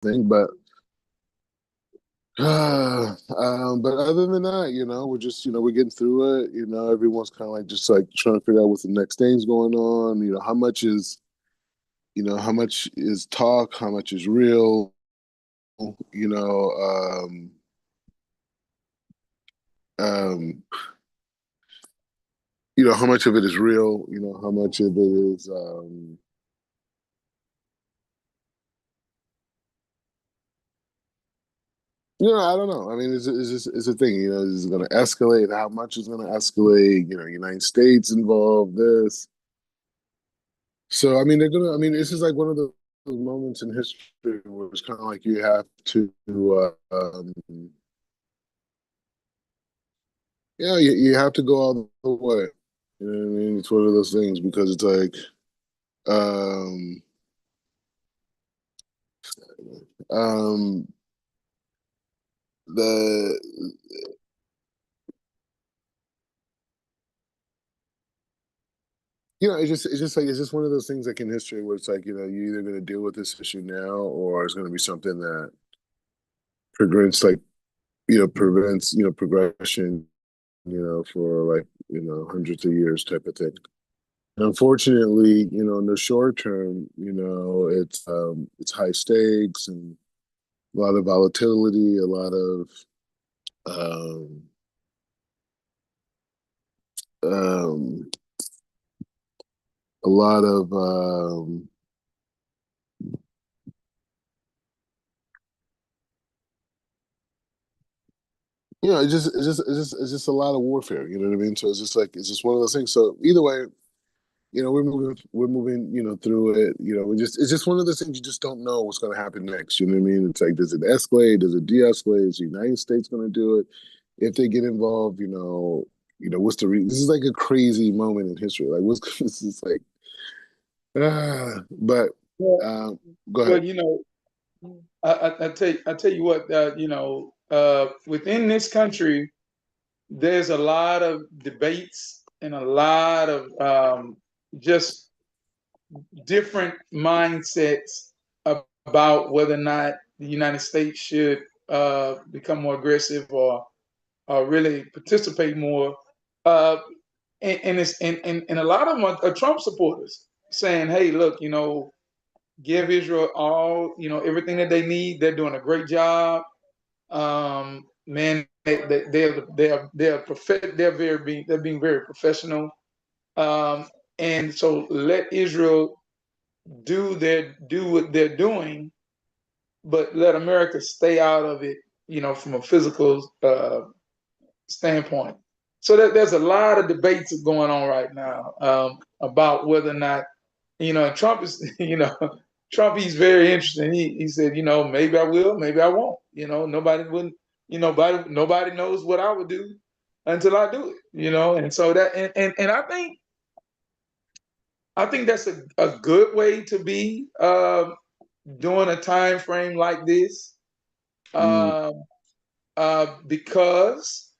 thing. But other than that, we're just, we're getting through it. Everyone's kind of like just like trying to figure out what the next thing's going on. How much is talk, how much is real. You know, um, how much of it is real. How much of it is. I don't know. I mean, it's a thing. Is it going to escalate? How much is going to escalate? United States involved. This. So I mean, they're gonna. I mean, this is like one of those moments in history where it's kind of like you have to. You have to go all the way. You know what I mean? It's one of those things because it's like, um, um, the it's just one of those things like in history where it's like you're either going to deal with this issue now or it's going to be something that prevents like prevents progression for like hundreds of years type of thing. Unfortunately, in the short term, it's high stakes and a lot of volatility, um, um, a lot of it's just a lot of warfare. You know what I mean? So it's just one of those things. So either way, we're moving, through it. It's just one of those things you just don't know what's going to happen next. You know what I mean? It's like, does it escalate? Does it de-escalate? Is the United States going to do it? If they get involved, what's the reason? This is like a crazy moment in history. Like, what's this is like, but Well, go well, ahead. I tell you what, within this country, there's a lot of debates and a lot of just different mindsets about whether or not the United States should become more aggressive or really participate more. Uh, and a lot of them are Trump supporters saying, "Hey, look, give Israel all everything that they need. They're doing a great job. Man, they're being very professional. Um, and so let Israel do what they're doing, but let America stay out of it. From a physical standpoint. So there's a lot of debates going on right now about whether or not Trump is Trump, he's very interesting. He said, maybe I will, maybe I won't. Nobody wouldn't, nobody knows what I would do until I do it. And so that and I think that's a good way to be during a time frame like this, Mm, uh, because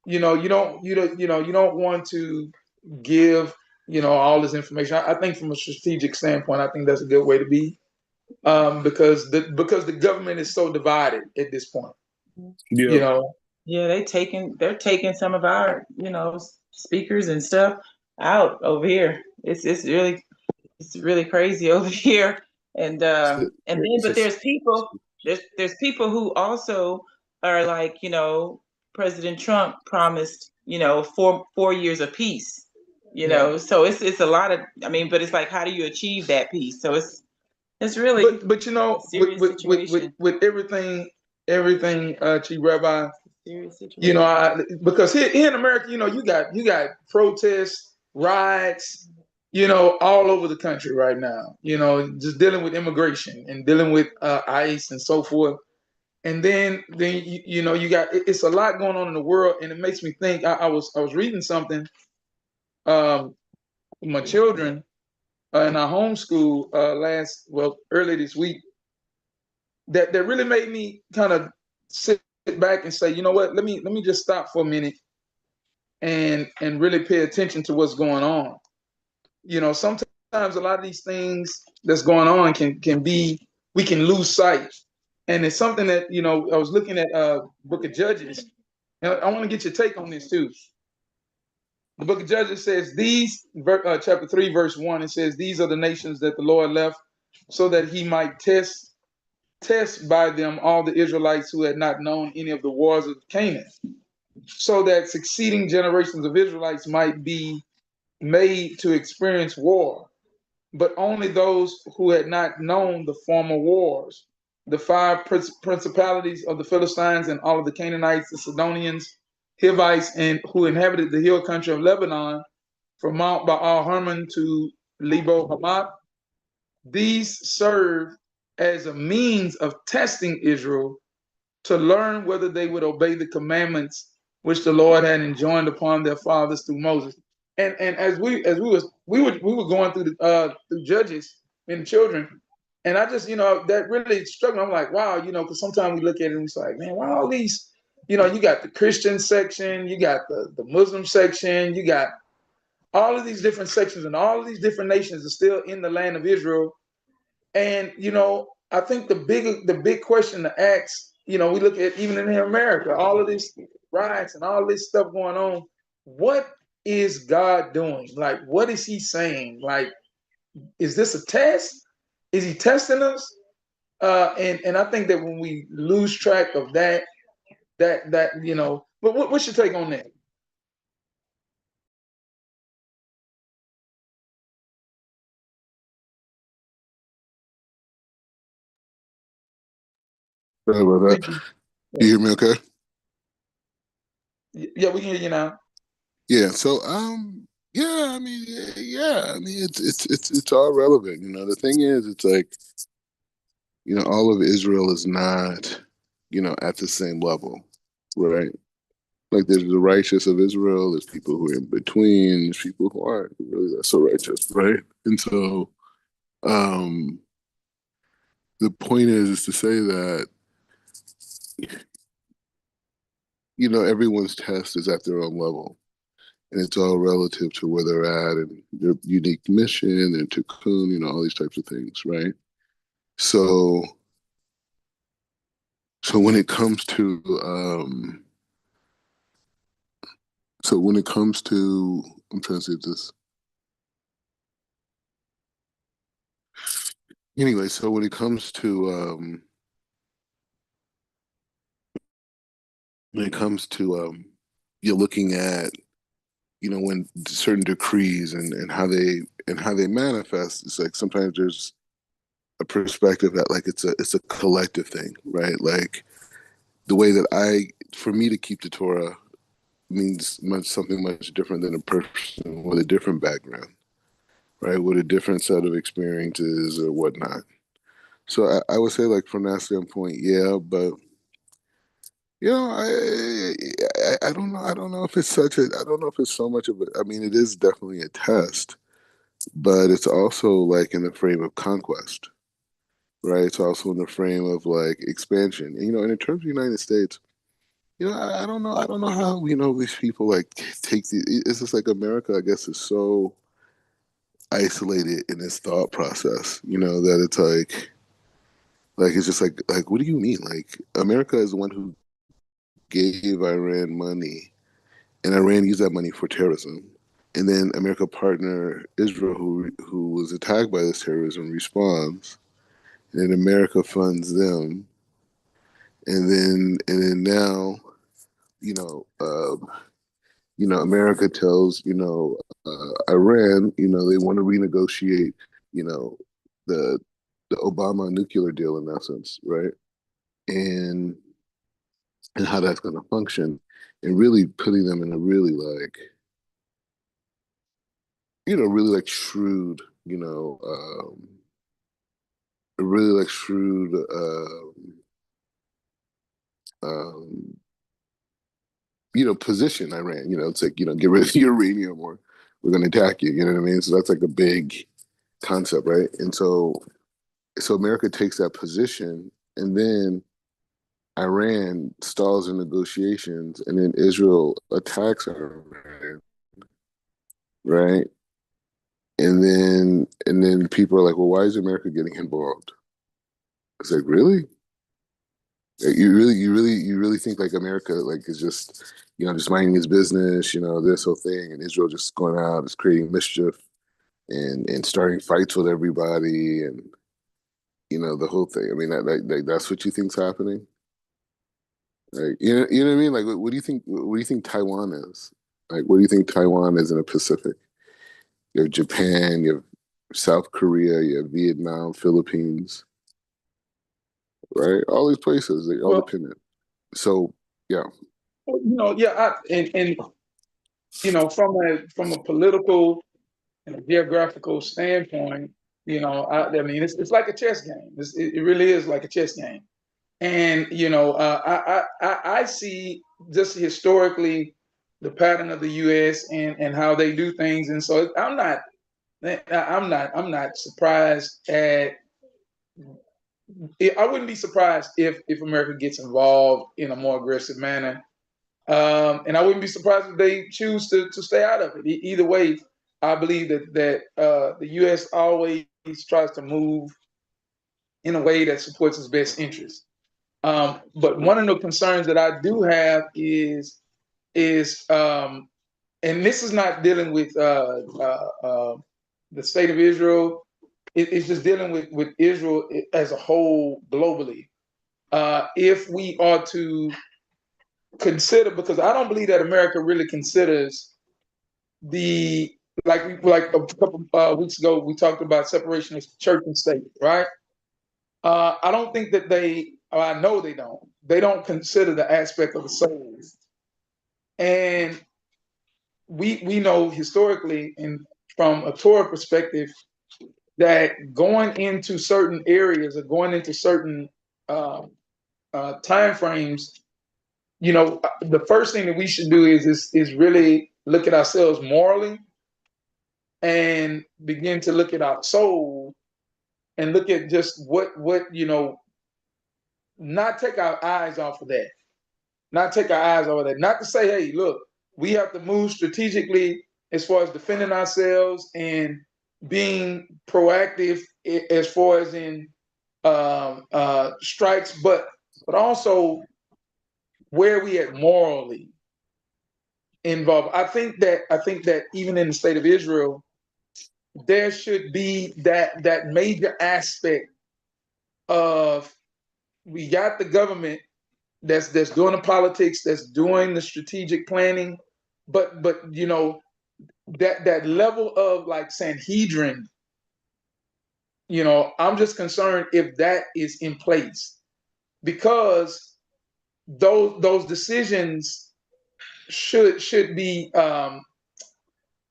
you don't want to give all this information. I think from a strategic standpoint, I think that's a good way to be, because the government is so divided at this point. yeah. You know, Yeah, they're taking some of our, speakers and stuff out over here. It's really crazy over here. But It's there's people who also are like, President Trump promised, 4 years of peace. yeah. So it's a lot of, I mean, but it's like, how do you achieve that peace? So it's really But a serious situation. with everything, Chief Rabbi, Serious situation. because here in America, you got protests, riots, all over the country right now. Just dealing with immigration and dealing with ICE and so forth. And then you got it's a lot going on in the world, and it makes me think. I was reading something. Um, my children in our homeschool early this week, that really made me kind of sit back and say, you know what, let me just stop for a minute and really pay attention to what's going on. Sometimes a lot of these things that's going on can be we can lose sight. And it's something that, I was looking at Book of Judges, and I want to get your take on this too. The Book of Judges says chapter 3, verse 1, it says, "These are the nations that the Lord left so that he might test by them all the Israelites who had not known any of the wars of Canaan, so that succeeding generations of Israelites might be made to experience war, but only those who had not known the former wars, the five principalities of the Philistines and all of the Canaanites, the Sidonians, Hivites, and who inhabited the hill country of Lebanon, from Mount Baal Hermon to Lebo Hamath. These served as a means of testing Israel to learn whether they would obey the commandments which the Lord had enjoined upon their fathers through Moses." And as we were going through through Judges and the children, and I just, that really struck me. I'm like, wow, because sometimes we look at it and it's like, man, why all these, you got the Christian section, you got the Muslim section, you got all of these different sections, and all of these different nations are still in the land of Israel. And I think the big question to ask, we look at even in America, all of these riots and all this stuff going on. What is God doing? Like, what is He saying? Like, is this a test? Is He testing us? And I think that when we lose track of that, but what's your take on that? Sorry about that. You hear me okay? Yeah, we can hear you now. Yeah. So yeah, I mean, it's all relevant. The thing is, it's like, all of Israel is not, at the same level, right? Like, there's the righteous of Israel, there's people who are in between, there's people who aren't really that so righteous, right? And so um the point is to say that, everyone's test is at their own level. And it's all relative to where they're at and their unique mission and cocoon, all these types of things, right? So when it comes to I'm trying to see if this anyway, so when it comes to you're looking at, when certain decrees and how they manifest, it's like sometimes there's a perspective that, like, it's a collective thing, right? Like, the way that for me to keep the Torah means something much different than a person with a different background, right? With a different set of experiences or whatnot. So I would say, like, from that standpoint, yeah, but I don't know. I don't know if it's I don't know if it's so much of I mean, it is definitely a test, but it's also, like, in the frame of conquest, right? It's also in the frame of, like, expansion. And in terms of the United States, I don't know. I don't know how, these people, like, take it's just like America, I guess, is so isolated in its thought process, that it's like it's just like, what do you mean? Like, America is the one who gave Iran money, and Iran used that money for terrorism. And then America partner Israel, who was attacked by this terrorism, responds, and then America funds them, and then now, you know, uh, America tells, Iran, they want to renegotiate, you know, the Obama nuclear deal, in essence, right? And how that's going to function, and really putting them in a really, like, really, like, shrewd, a really, like, shrewd um, position. Iran, it's like, get rid of your uranium or we're going to attack you. You know what I mean? So that's like a big concept, right? And so America takes that position, and then Iran stalls in negotiations, and then Israel attacks Iran, right? And then people are like, well, why is America getting involved? It's like, really? You really think like America like is just just minding his business, this whole thing, and Israel just going out, is creating mischief and starting fights with everybody, and the whole thing. I mean, that's what you think's happening. Like, you know what I mean? Like, what do you think? What do you think Taiwan is? Like, what do you think Taiwan is in the Pacific? You have Japan, you have South Korea, you have Vietnam, Philippines, right? All these places, they all Well, dependent. So, yeah. yeah, from a political and a geographical standpoint, I mean, it's like a chess game. It really is like a chess game. And I see just historically the pattern of the U.S. and how they do things, and so I'm not surprised at. I wouldn't be surprised if America gets involved in a more aggressive manner, and I wouldn't be surprised if they choose to stay out of it. Either way, I believe that the U.S. always tries to move in a way that supports its best interest. But one of the concerns that I do have is and this is not dealing with the state of Israel. It's just dealing with Israel as a whole globally. If we are to consider, because I don't believe that America really considers the like a couple weeks ago we talked about separation of church and state, right? I don't think that I know they don't. They don't consider the aspect of the soul, and we know historically and from a Torah perspective that going into certain areas or going into certain uh, time frames, the first thing that we should do is really look at ourselves morally and begin to look at our soul and look at just what not take our eyes off of that, not take our eyes off of that, not to say, hey, look, we have to move strategically as far as defending ourselves and being proactive as far as in strikes, but also where we at morally involved. I think that even in the state of Israel, there should be that major aspect of we got the government that's doing the politics, that's doing the strategic planning, but that level of like Sanhedrin, I'm just concerned if that is in place because those decisions should be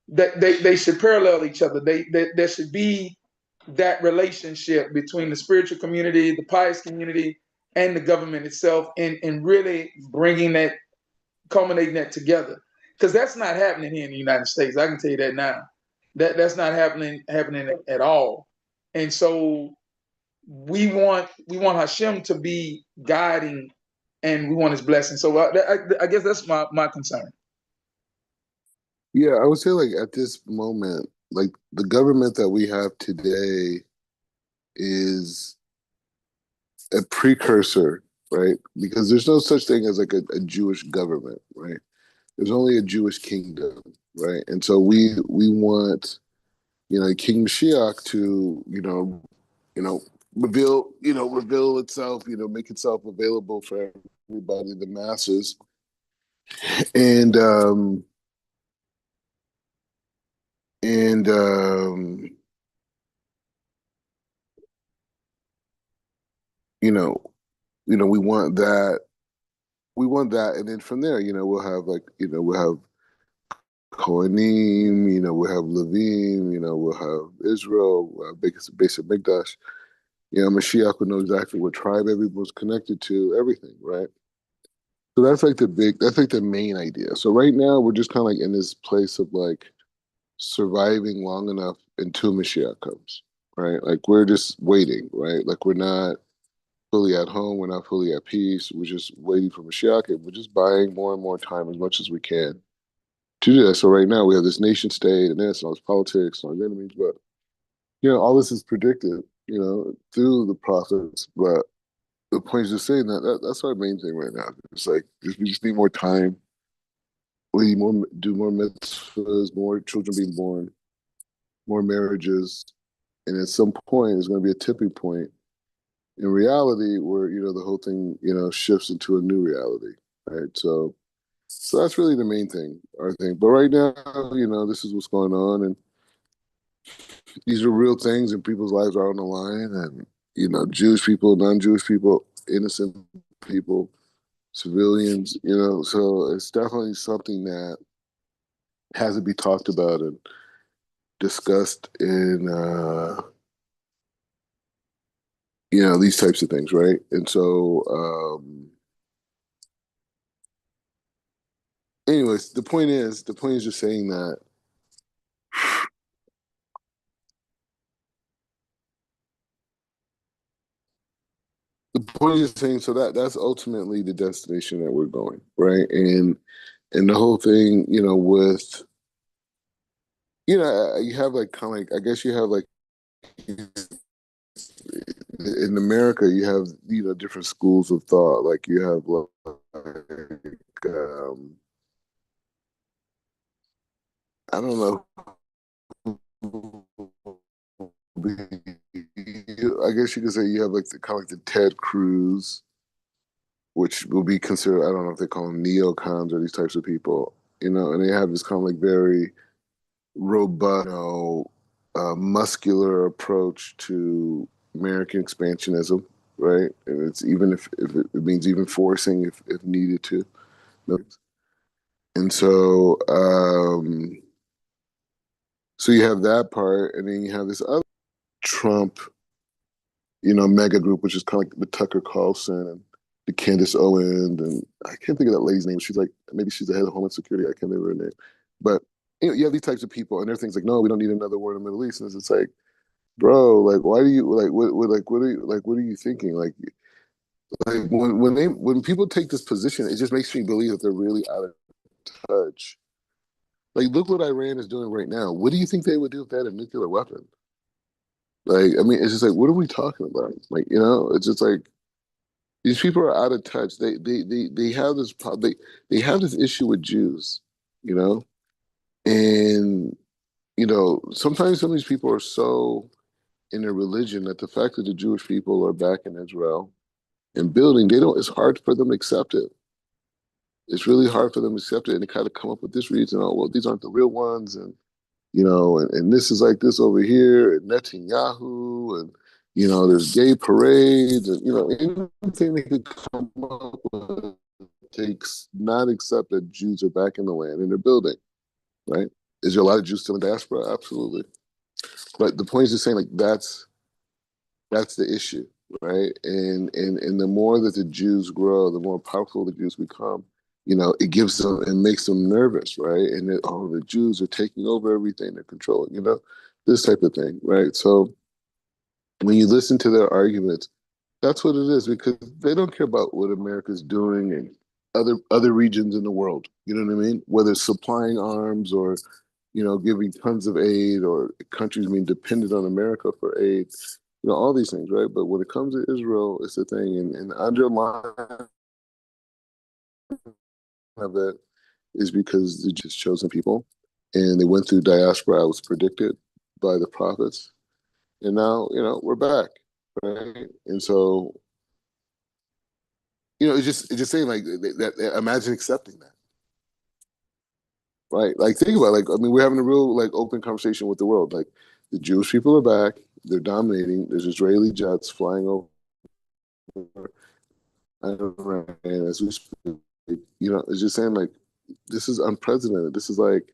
that they should parallel each other. There should be that relationship between the spiritual community, the pious community, and the government itself, and really bringing that, culminating that together. Because that's not happening here in the United States. I can tell you that now. That's not happening at all. And so we want Hashem to be guiding, and we want His blessing. So I guess that's my concern. Yeah, I would say like at this moment, like the government that we have today is a precursor, right? Because there's no such thing as like a Jewish government, right? There's only a Jewish kingdom, right? And so we want, King Mashiach to, reveal itself, make itself available for everybody, the masses. And and you know, we want that, and then from there, we'll have like, we'll have Kohanim, we'll have Levim, we'll have Israel, we'll have basic Mikdash. Mashiach will know exactly what tribe everyone's connected to, everything, right? So that's like the main idea. So right now we're just kind of like in this place of like surviving long enough until Mashiach comes, right? Like we're just waiting, right? Like we're not fully at home, we're not fully at peace. We're just waiting for Mashiach, and we're just buying more and more time as much as we can to do that. So right now we have this nation state and this and all this politics and all these enemies, but all this is predicted, through the prophets. But the point is just saying that's our main thing right now. It's like we just need more time. We need more, do more mitzvahs, more children being born, more marriages, and at some point, there's going to be a tipping point in reality where the whole thing shifts into a new reality, right? So that's really the main thing, our thing. But right now, this is what's going on, and these are real things, and people's lives are on the line, and Jewish people, non-Jewish people, innocent people, civilians, so it's definitely something that has to be talked about and discussed in these types of things, right? And so anyways, the point is just saying that the point is just saying so that's ultimately the destination that we're going, right? And the whole thing, with you have like kind of like I guess you have like in America you have different schools of thought. Like you have like I don't know. I guess you could say you have like the kind of like the Ted Cruz, which will be considered, I don't know if they call them neocons or these types of people, and they have this kind of like very robust, muscular approach to American expansionism, right? And it's even if it means even forcing if needed to. And so you have that part, and then you have this other Trump, mega group, which is kind of like the Tucker Carlson and the Candace Owens, and I can't think of that lady's name. She's like, maybe she's the head of Homeland Security. I can't remember her name. But you have these types of people, and they're things like, no, we don't need another war in the Middle East. And it's like, bro, like, why do you like what are you like? What are you thinking? Like when people take this position, it just makes me believe that they're really out of touch. Like, look what Iran is doing right now. What do you think they would do if they had a nuclear weapon? Like, I mean, it's just like, what are we talking about? Like, it's just like these people are out of touch. They have this they have this issue with Jews, you know, and sometimes some of these people are so in their religion that the fact that the Jewish people are back in Israel and building, they don't. It's hard for them to accept it. It's really hard for them to accept it, and they kind of come up with this reason. Oh, well, these aren't the real ones, and and this is like this over here, and Netanyahu, and there's gay parades, and anything they could come up with takes not accept that Jews are back in the land and they're building, right? Is there a lot of Jews still in diaspora? Absolutely. But the point is just saying like that's the issue, right? And the more that the Jews grow, the more powerful the Jews become. It gives them and makes them nervous, right? And that the Jews are taking over everything, they're controlling, this type of thing, right? So when you listen to their arguments, that's what it is because they don't care about what America's doing in other regions in the world. You know what I mean? Whether it's supplying arms or giving tons of aid or countries being dependent on America for aid, all these things, right? But when it comes to Israel, it's the thing, and the underlying of it is because they're just chosen people, and they went through diaspora. I was predicted by the prophets, and now we're back, right? And so it's just saying like that. Imagine accepting that, right? Like think about it. Like I mean, we're having a real like open conversation with the world. Like the Jewish people are back. They're dominating. There's Israeli jets flying over Iran as we speak. It's just saying like this is unprecedented. This is like,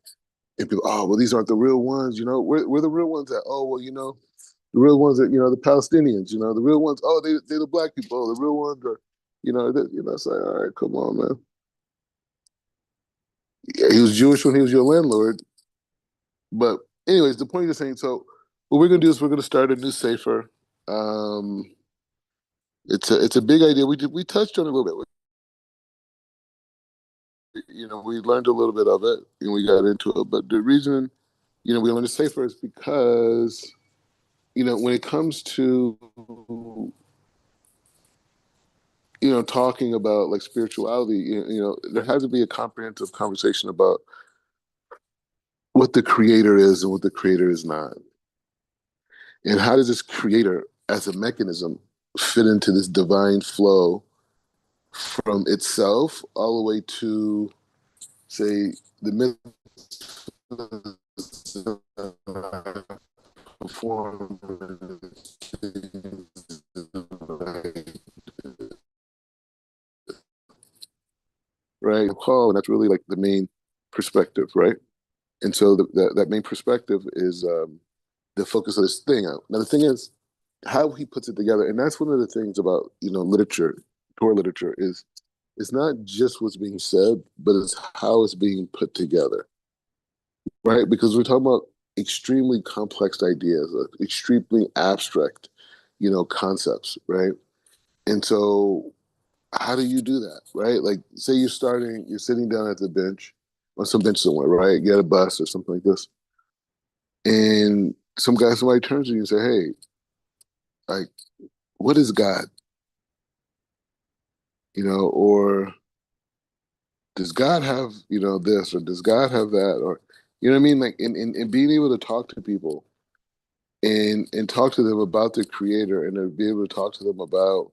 and people, oh well, these aren't the real ones. We're the real ones that, oh well, the real ones that the Palestinians. The real ones. Oh, they're the black people. Oh, the real ones are, It's like, all right, come on, man. Yeah, he was Jewish when he was your landlord. But anyways, the point is saying, so what we're gonna do is we're gonna start a new safer. Um, it's a big idea. We touched on it a little bit. We learned a little bit of it and we got into it. But the reason we learned a safer is because when it comes to talking about like spirituality, there has to be a comprehensive conversation about what the creator is and what the creator is not. And how does this creator as a mechanism fit into this divine flow from itself all the way to, say, the myth perform right? Call, and that's really like the main perspective, right? And so that main perspective is the focus of this thing out. Now the thing is how he puts it together, and that's one of the things about literature, Torah literature is it's not just what's being said, but it's how it's being put together, right? Because we're talking about extremely complex ideas, extremely abstract, concepts, right? And so how do you do that, right? Like, say you're sitting down at the bench, on some bench somewhere, right? You get a bus or something like this, and somebody turns to you and say, "Hey, like, what is God?" Or does God have, this, or does God have that, or you know what I mean? Like, in being able to talk to people and talk to them about the Creator, and to be able to talk to them about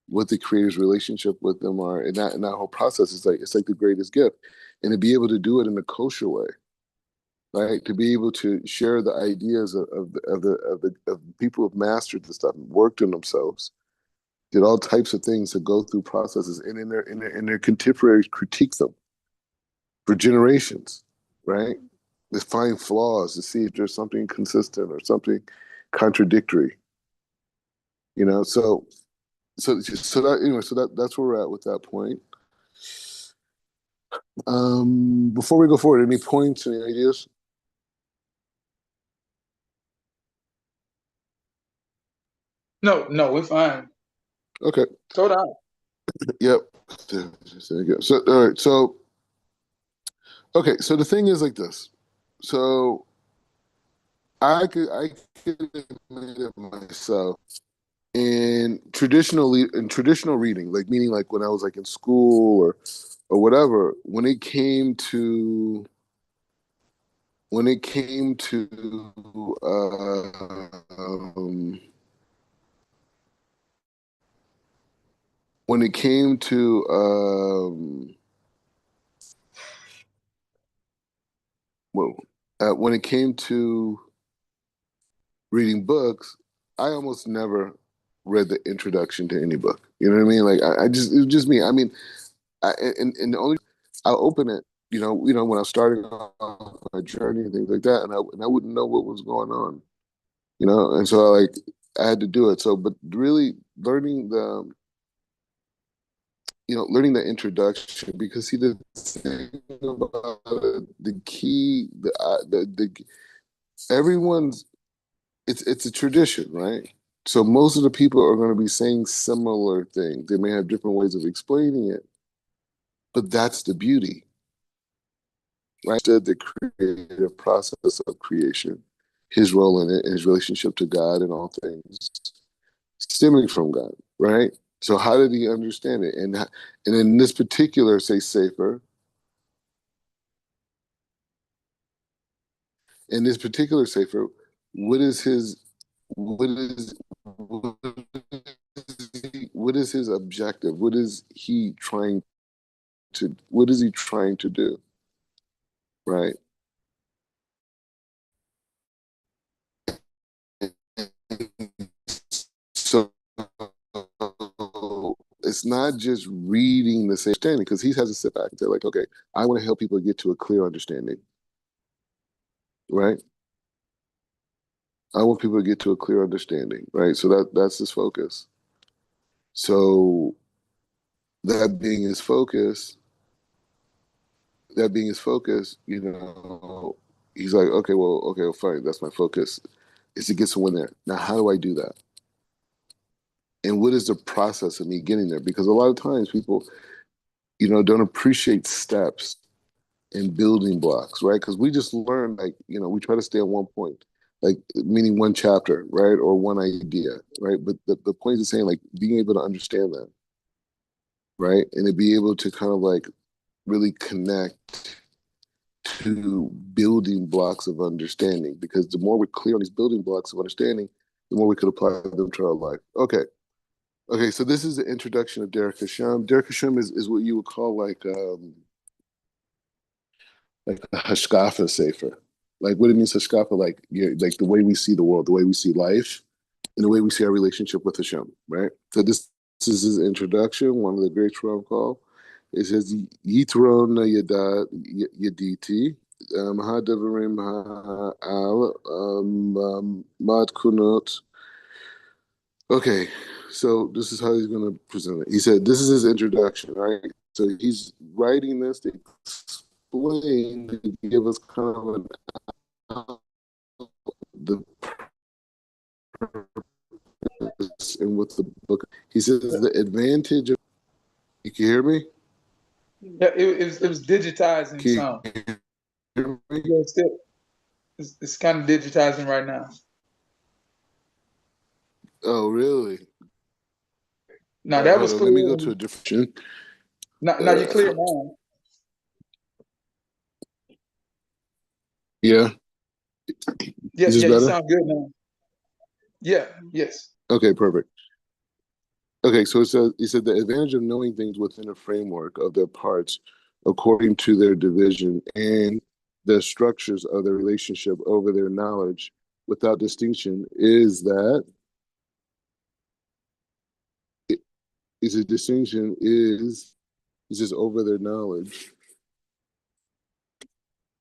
what the Creator's relationship with them are, and that whole process is like, it's like the greatest gift, and to be able to do it in a kosher way, right? To be able to share the ideas of people who've mastered the stuff, and worked on themselves, did all types of things to go through processes, and in their contemporaries critique them for generations, right? To find flaws, to see if there's something consistent or something contradictory, So that that's where we're at with that point. Before we go forward, any points, any ideas? No, no, we're fine. Okay. Slow down. Yep. There you go. So all right. So okay. So the thing is like this. So I could admit it myself in traditional reading, like meaning like when I was like in school or whatever, um, when it came to well, when it came to reading books, I almost never read the introduction to any book. You know what I mean? Like I just, it was just me. I mean, and the only I'll open it, when I was starting off my journey and things like that, and I wouldn't know what was going on, and so I had to do it. So, but really learning the introduction, because see the thing about it, the key, the everyone's it's a tradition, right? So most of the people are going to be saying similar things. They may have different ways of explaining it, but that's the beauty, right? The creative process of creation, his role in it, and his relationship to God and all things stemming from God, right? So how did he understand it? And in this particular, say, Sefer, in this particular Sefer, what is his what is what is his objective? What is he trying to do? Right. So it's not just reading the same understanding, because he has to sit back and say, like, okay, I want to help people get to a clear understanding, right? I want people to get to a clear understanding, right? So that's his focus. So that being his focus, he's like, okay, well, fine, that's my focus, is to get someone there. Now, how do I do that? And what is the process of me getting there? Because a lot of times people, don't appreciate steps and building blocks, right? Because we just learn, like, we try to stay at one point, like meaning one chapter, right? Or one idea, right? But the point is saying, like, being able to understand that. right? And to be able to kind of like really connect to building blocks of understanding, because the more we're clear on these building blocks of understanding, the more we could apply them to our life. Okay, so this is the introduction of Derech Hashem. Derech Hashem is what you would call like a hashkafa sefer. Like what it means hashkafa, like like the way we see the world, the way we see life, and the way we see our relationship with Hashem, right? So this is his introduction, one of the great Ram call. It says Yitron Yaditi Mahadavarim Ha'al Mad Kunot. Okay, so this is how he's going to present it. He said this is his introduction, right? So he's writing this to explain, to give us kind of the purpose and what the book. He says the advantage of. You can hear me? Yeah, it was digitizing Can some. you hear me? Yeah, it's kind of digitizing right now. Oh, really? Now that was Hold on, clear. let me go to a different. Now you clear now. Yeah, Yeah, is this yeah, you better? sound good now. Yeah, yes. Okay, perfect. Okay, so he said the advantage of knowing things within a framework of their parts according to their division and the structures of their relationship over their knowledge without distinction is a distinction is just over their knowledge.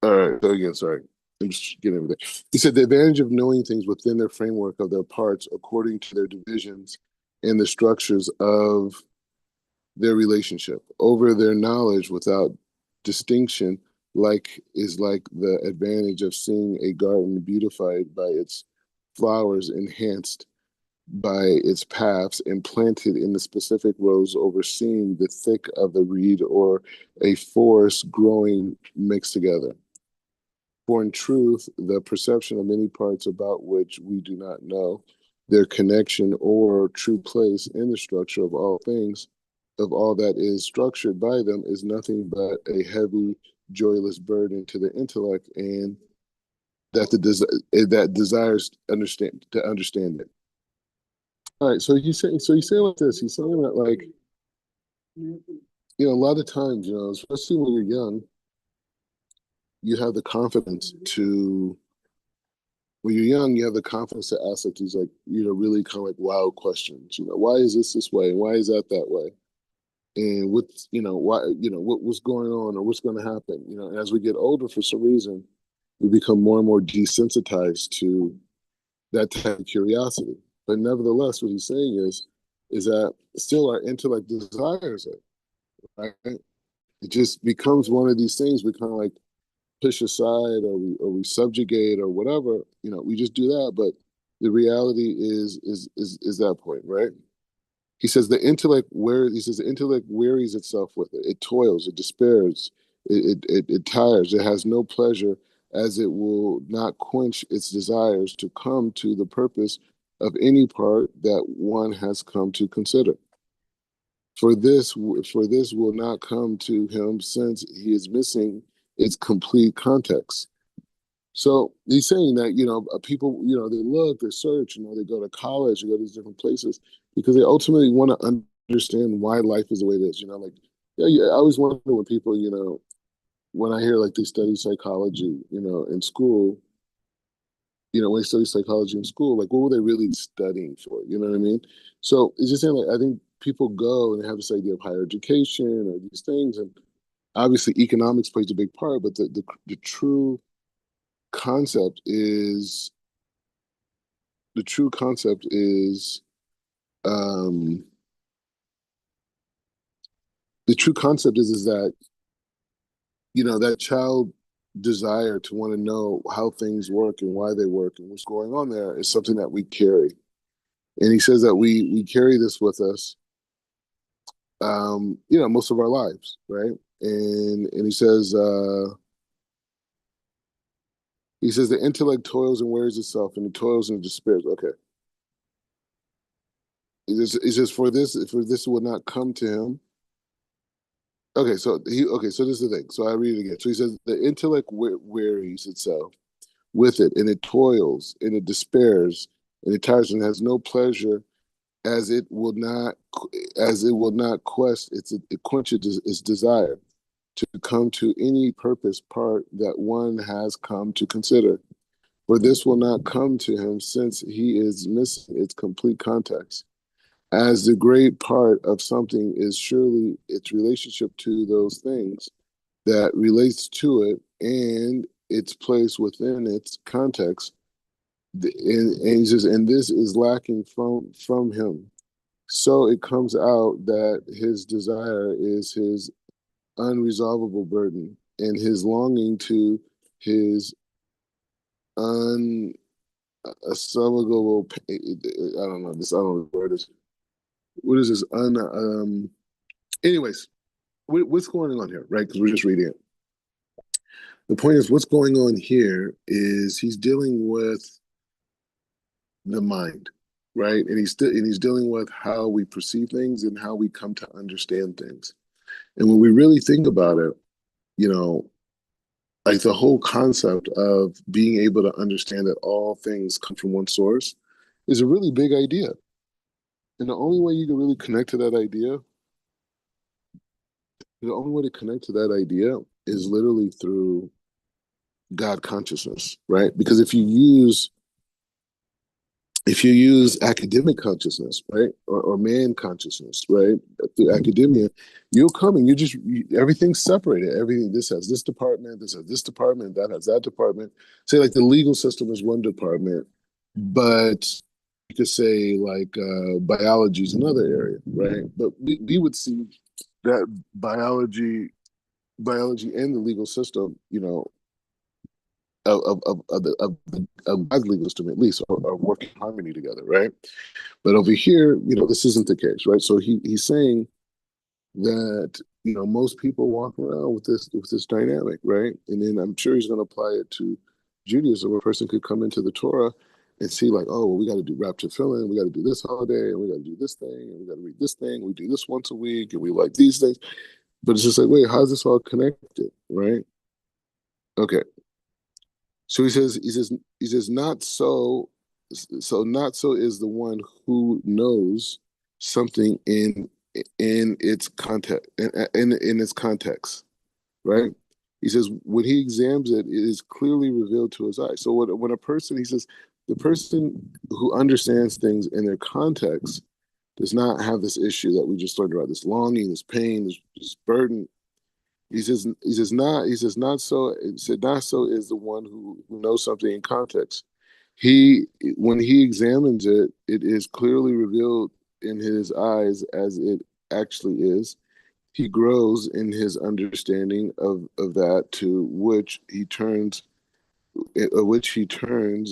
All right, so again, sorry. I'm just getting everything. He said the advantage of knowing things within their framework of their parts according to their divisions and the structures of their relationship over their knowledge without distinction, like the advantage of seeing a garden beautified by its flowers, enhanced by its paths, and planted in the specific rows overseeing the thick of the reed, or a forest growing mixed together. For in truth, the perception of many parts about which we do not know their connection or true place in the structure of all things, of all that is structured by them, is nothing but a heavy, joyless burden to the intellect, and that desires to understand it. All right, so he's saying like this. He's saying that like a lot of times, especially when you're young, you have the confidence to. When you're young, you have the confidence to ask like these really kind of like wild questions. Why is this way? Why is that way? And what's going on or what's going to happen? And as we get older, for some reason, we become more and more desensitized to that type of curiosity. But nevertheless, what he's saying is that still our intellect desires it, right? It just becomes one of these things we kind of like push aside, or we subjugate, or whatever. We just do that. But the reality is that point, right? He says the intellect wearies itself with it. It toils, it despairs, it tires, it has no pleasure, as it will not quench its desires to come to the purpose of any part that one has come to consider. For this will not come to him, since he is missing its complete context. So he's saying that people they look, they search, they go to college, they go to these different places because they ultimately want to understand why life is the way it is. I always wonder when people when I hear like they study psychology in school, when they study psychology in school, like what were they really studying for? You know what I mean? So it's just saying like I think people go and they have this idea of higher education or these things, and obviously economics plays a big part, but the true concept is um is that that child desire to want to know how things work and why they work and what's going on there is something that we carry. And he says that we carry this with us most of our lives, right? And he says the intellect toils and wears itself, and it toils and despairs. Okay. It says for this will not come to him, So this is the thing. So I read it again. So he says the intellect wearies itself with it, and it toils, and it despairs, and it tires, and has no pleasure, as it will not quest it quenches its desire to come to any purpose part that one has come to consider. For this will not come to him, since he is missing its complete context. As the great part of something is surely its relationship to those things that relates to it and its place within its context, and he says, and this is lacking from him. So it comes out that his desire is his unresolvable burden, and his longing to his unassumable. I don't know this. I don't know what word is. What is this? Anyways, what's going on here, right? Because we're just reading it. The point is, what's going on here is he's dealing with the mind, right? And he's dealing with how we perceive things and how we come to understand things. And when we really think about it, you know, like the whole concept of being able to understand that all things come from one source is a really big idea. And the only way to connect to that idea is literally through God consciousness, right? Because if you use academic consciousness, right, or man consciousness, right, through academia, you'll come and everything's separated. Everything, this has this department, this has this department, that has that department. Say like the legal system is one department, but you could say like biology is another area, right? But we would see that biology and the legal system, of God's legal system at least are working in harmony together, right? But over here, this isn't the case, right? So he's saying that most people walk around with this dynamic, right? And then I'm sure he's going to apply it to Judaism, where a person could come into the Torah and see like, oh, well, we got to do rapture filling, we got to do this holiday, and we got to do this thing, and we got to read this thing, we do this once a week, and we like these things. But it's just like, wait, how's this all connected, right? Okay. So he says, not so. So not so is the one who knows something in its context, in its context, right? He says when he examines it, it is clearly revealed to his eyes. So when a person, he says, the person who understands things in their context does not have this issue that we just learned about, this longing, this pain, this burden. Not so. It said not so is the one who knows something in context. When he examines it, it is clearly revealed in his eyes as it actually is. He grows in his understanding of that, to which he turns,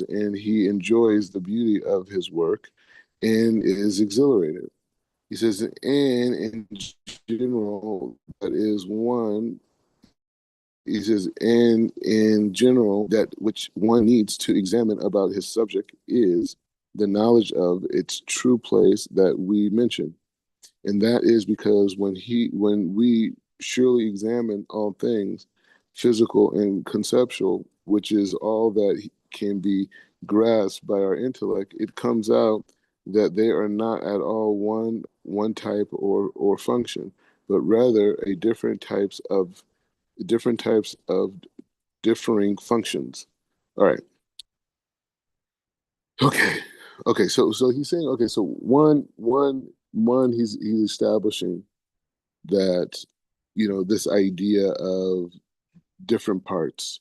and he enjoys the beauty of his work, and is exhilarated. He says, and in general, that is one. He says, and in general, that which one needs to examine about his subject is the knowledge of its true place that we mention. And that is because when we surely examine all things, physical and conceptual, which is all that can be grasped by our intellect, it comes out that they are not at all one type or function, but rather different types of differing functions. All right. Okay. Okay. So he's saying, okay, so one he's establishing that, this idea of different parts,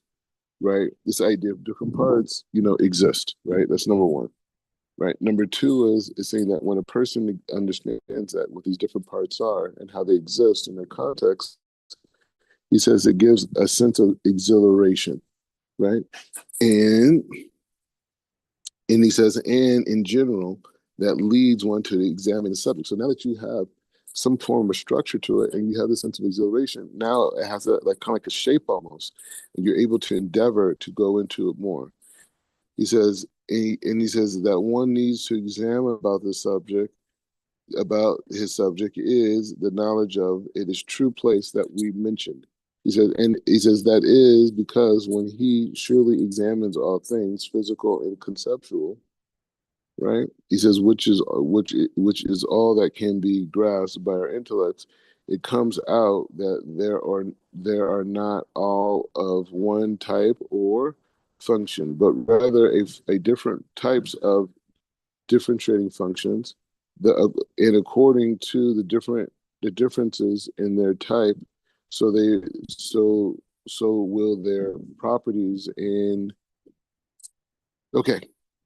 right? This idea of different parts, exist, right? That's number one. Right. Number two is saying that when a person understands that what these different parts are and how they exist in their context, he says it gives a sense of exhilaration, right? And he says, and in general, that leads one to examine the subject. So now that you have some form of structure to it, and you have this sense of exhilaration, now it has like kind of like a shape almost, and you're able to endeavor to go into it more. He says, and he says that one needs to examine about the subject about his subject is the knowledge of it is true place that we mentioned. He says, and he says that is because when he surely examines all things physical and conceptual, right? He says, which is all that can be grasped by our intellects. It comes out that there are not all of one type or function, but rather a different types of differentiating functions, and according to the differences in their type, so they so will their properties in. Okay,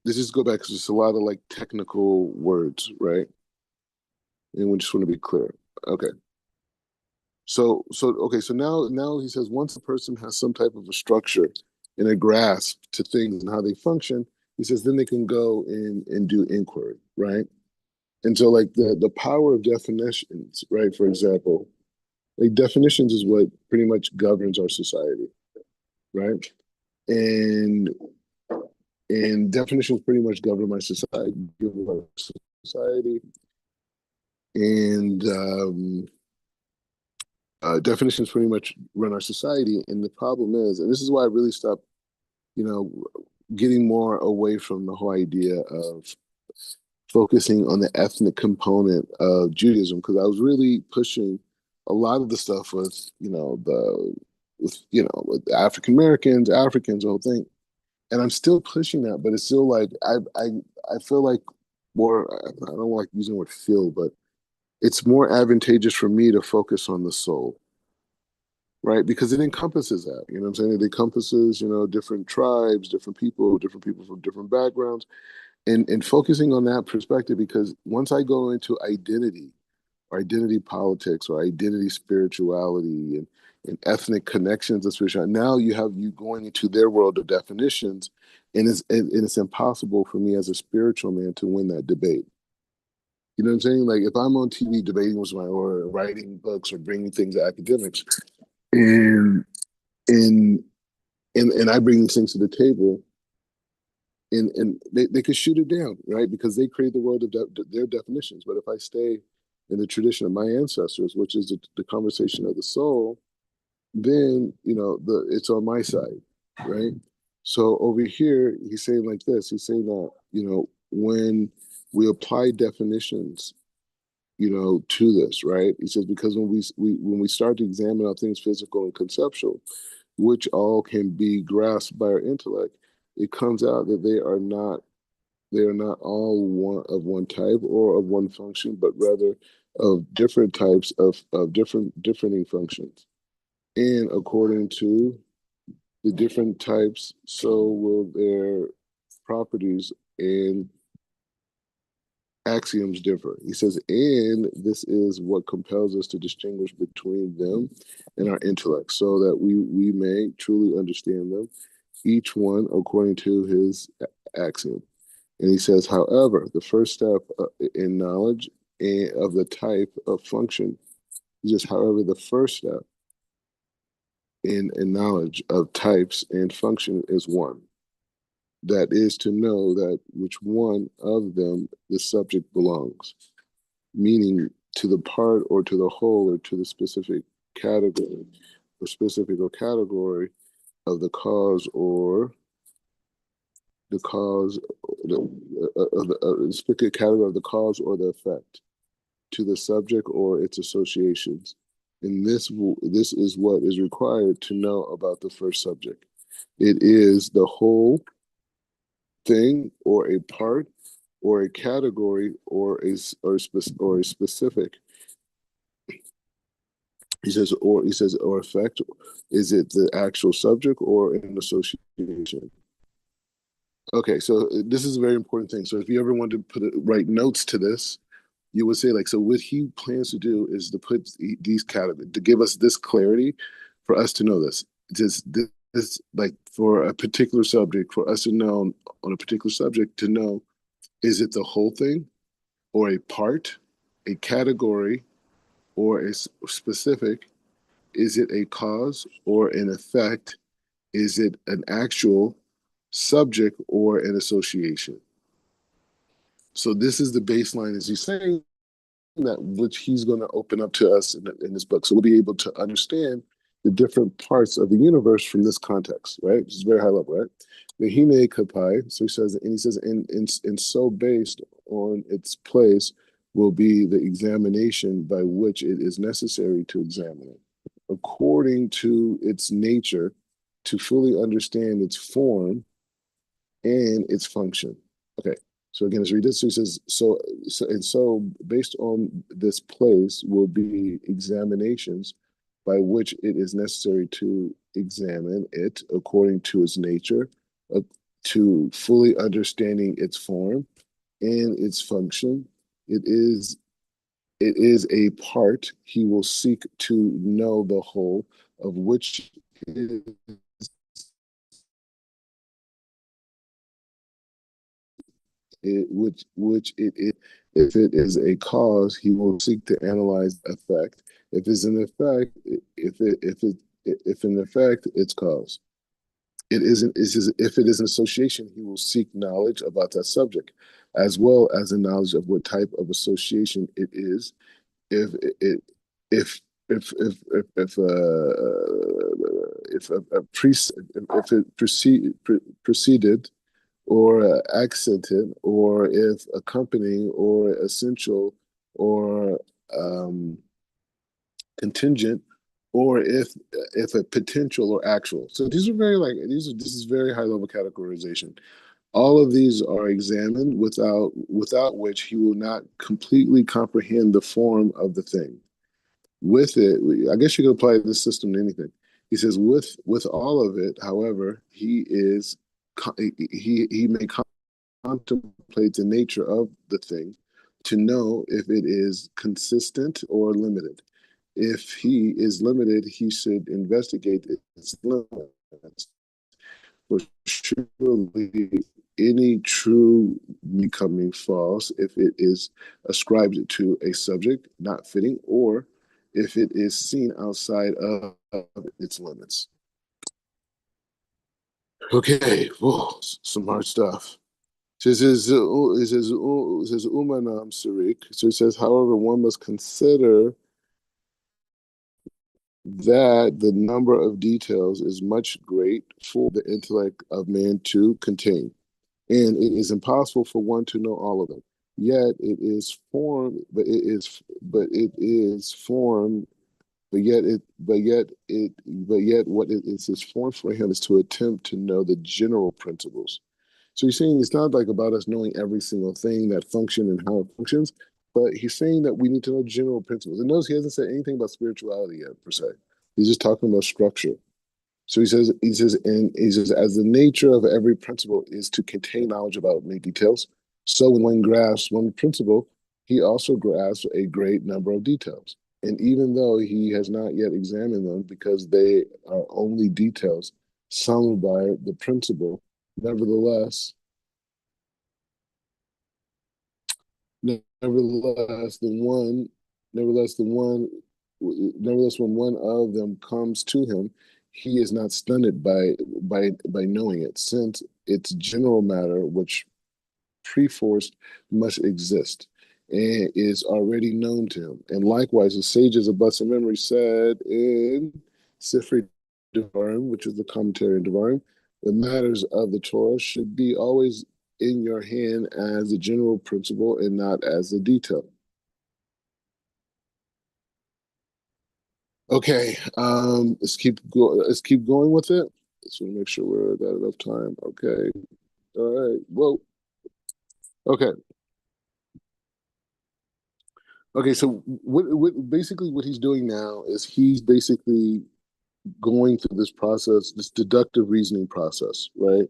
let's just go back because it's a lot of like technical words, right? And we just want to be clear. Okay. So now he says once a person has some type of a structure and a grasp to things and how they function, he says then they can go in and do inquiry, right? And so like the power of definitions, right? For example, like definitions is what pretty much governs our society, right? And and definitions pretty much govern my society, and definitions pretty much run our society. And the problem is, and this is why I really stopped, you know, getting more away from the whole idea of focusing on the ethnic component of Judaism, because I was really pushing a lot of the stuff with, with African Americans, Africans, the whole thing. And I'm still pushing that, but it's still like I feel like more. I don't like using the word feel, but it's more advantageous for me to focus on the soul, right? Because it encompasses that. You know what I'm saying? It encompasses, different tribes, different people from different backgrounds, and focusing on that perspective. Because once I go into identity, or identity politics, or identity spirituality, and ethnic connections of spirituality, now you have you going into their world of definitions, and it's impossible for me as a spiritual man to win that debate. You know what I'm saying? Like if I'm on TV debating with somebody or writing books or bringing things to academics, and and and I bring these things to the table, and they could shoot it down, right? Because they create the world of their definitions. But if I stay in the tradition of my ancestors, which is the conversation of the soul, then it's on my side, right? So over here, he's saying like this. He's saying that when we apply definitions, to this, right? He says because when we start to examine how things physical and conceptual, which all can be grasped by our intellect, it comes out that they are not all one type or of one function, but rather of different types of different functions. And according to the different types, so will their properties and axioms differ. He says, and this is what compels us to distinguish between them and our intellect, so that we may truly understand them, each one according to his axiom. And he says, however, the first step in knowledge of the type of function, he says, however, the first step in knowledge of types and function is one. That is to know that which one of them the subject belongs, meaning to the part or to the whole or to the specific category or category of the cause or the cause, the specific category of the cause or the effect, to the subject or its associations. And this is what is required to know about the first subject. It is the whole thing or a part or a category or a specific. Or effect. Is it the actual subject or an association? Okay, so this is a very important thing. So if you ever want to write notes to this, you would say like, so what he plans to do is to put these categories to give us this clarity for us to know this. Just this like for a particular subject, for us to know on a particular subject to know, is it the whole thing or a part, a category, or a specific? Is it a cause or an effect? Is it an actual subject or an association? So this is the baseline, as he's saying, that which he's going to open up to us in this book. So we'll be able to understand the different parts of the universe from this context, right? Which is very high level, right? Vehine kapai. So he says, and so based on its place will be the examination by which it is necessary to examine it, according to its nature, to fully understand its form and its function. Okay. So again, let's read this. So he says, so based on this place will be examinations by which it is necessary to examine it according to its nature, to fully understanding its form and its function. It is a part he will seek to know the whole, of which is which it is. If it is a cause, he will seek to analyze effect. If it's an effect, if an effect, it's cause. It isn't. If it is an association, he will seek knowledge about that subject, as well as a knowledge of what type of association it is. If it if if it preceded or accented, or if accompanying, or essential, or contingent, or if a potential or actual. So these are very like this is very high level categorization. All of these are examined without which he will not completely comprehend the form of the thing. With it, I guess you could apply this system to anything. He says, with all of it, however, he may contemplate the nature of the thing to know if it is consistent or limited. If he is limited, he should investigate its limits. For surely any true becoming false if it is ascribed to a subject not fitting, or if it is seen outside of its limits. Okay, whoa, some hard stuff. It says umanam sarik. So he says, however, one must consider that the number of details is much great for the intellect of man to contain, and it is impossible for one to know all of them. Yet it is formed, but it is formed, but yet what it is formed for him is to attempt to know the general principles. So he's saying it's not like about us knowing every single thing that function and how it functions, but he's saying that we need to know general principles. And notice he hasn't said anything about spirituality yet, per se. He's just talking about structure. So and he says, as the nature of every principle is to contain knowledge about many details, so when one grasps one principle, he also grasps a great number of details. And even though he has not yet examined them because they are only details summed by the principle, nevertheless, nevertheless, when one of them comes to him, he is not stunned by knowing it, since its general matter, which perforce must exist, and is already known to him. And likewise, the sages of Blessed Memory said in Sifri Devarim, which is the commentary on Devarim, the matters of the Torah should be always in your hand as a general principle and not as a detail. Okay, let's keep going with it. Just want to make sure we're at enough time. Okay, all right. Whoa. Okay. Okay. So basically what he's doing now is he's basically going through this process, this deductive reasoning process, right?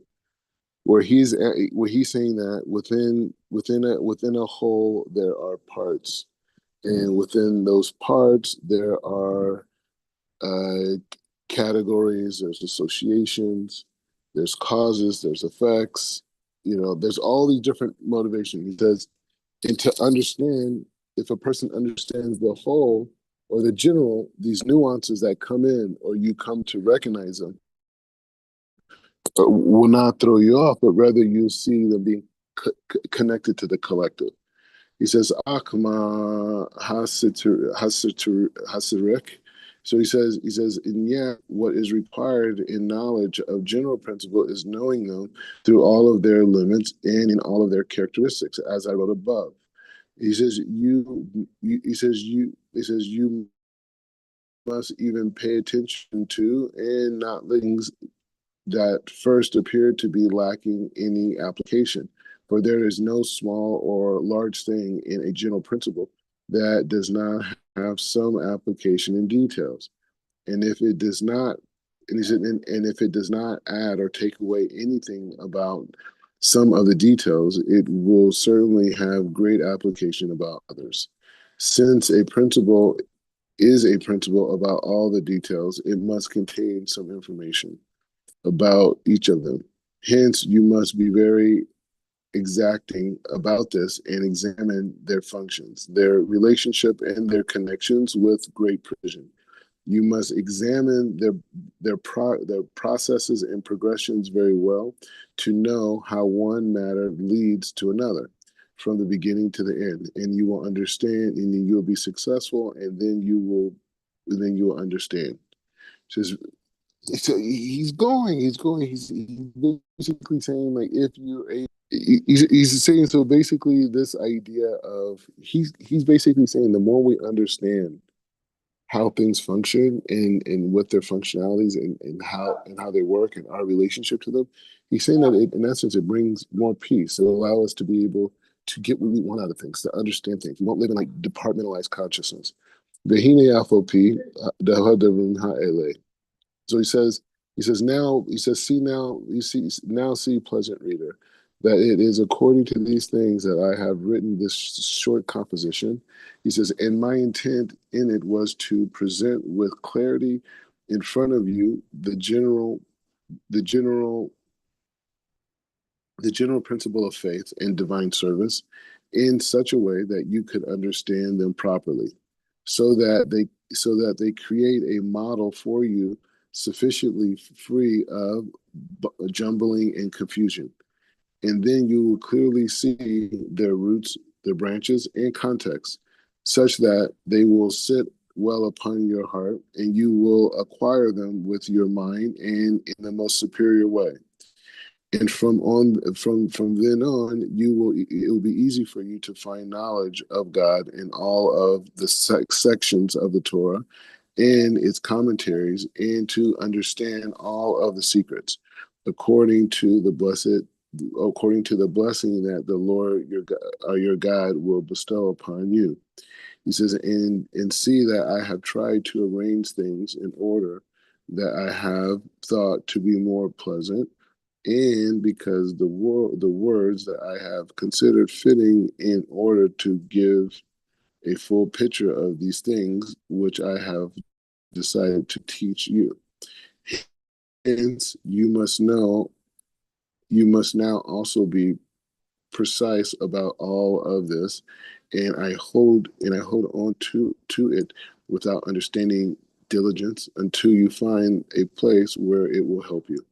Where he's saying that within a whole there are parts, and within those parts there are categories, there's associations, there's causes, there's effects, there's all these different motivations. He says, and to understand, if a person understands the whole or the general, these nuances that come in, or you come to recognize them, will not throw you off, but rather you see them being connected to the collective. He says, Akma Hasirek. So he says, and yet what is required in knowledge of general principle is knowing them through all of their limits and in all of their characteristics, as I wrote above. He says, he says, you must even pay attention to and not things that first appeared to be lacking any application. For there is no small or large thing in a general principle that does not have some application in details. And if it does not, and he said, and if it does not add or take away anything about some of the details, it will certainly have great application about others. Since a principle is a principle about all the details, it must contain some information about each of them. Hence, you must be very exacting about this and examine their functions, their relationship, and their connections with great precision. You must examine their processes and progressions very well to know how one matter leads to another from the beginning to the end, and you will understand, and then you will be successful, and then you will understand. Just so he's basically saying like if you're a he's saying so basically this idea of he's basically saying the more we understand how things function and what their functionalities and how they work and our relationship to them, he's saying that in essence it brings more peace. It'll allow us to be able to get what we want out of things, to understand things. We won't live in like departmentalized consciousness. Vehine afopi, ha'ele. So he says, see now, see, pleasant reader, that it is according to these things that I have written this short composition. He says, and my intent in it was to present with clarity in front of you the general principle of faith and divine service in such a way that you could understand them properly, so that they create a model for you sufficiently free of jumbling and confusion. And then you will clearly see their roots, their branches, and context, such that they will sit well upon your heart, and you will acquire them with your mind and in the most superior way. And from then on, it will be easy for you to find knowledge of God in all of the sections of the Torah and its commentaries, and to understand all of the secrets according to the blessing that the Lord your God will bestow upon you. He says, and see that I have tried to arrange things in order that I have thought to be more pleasant, and because the words that I have considered fitting in order to give a full picture of these things which I have decided to teach you. Hence, you must now also be precise about all of this, and I hold on to it without understanding diligence until you find a place where it will help you.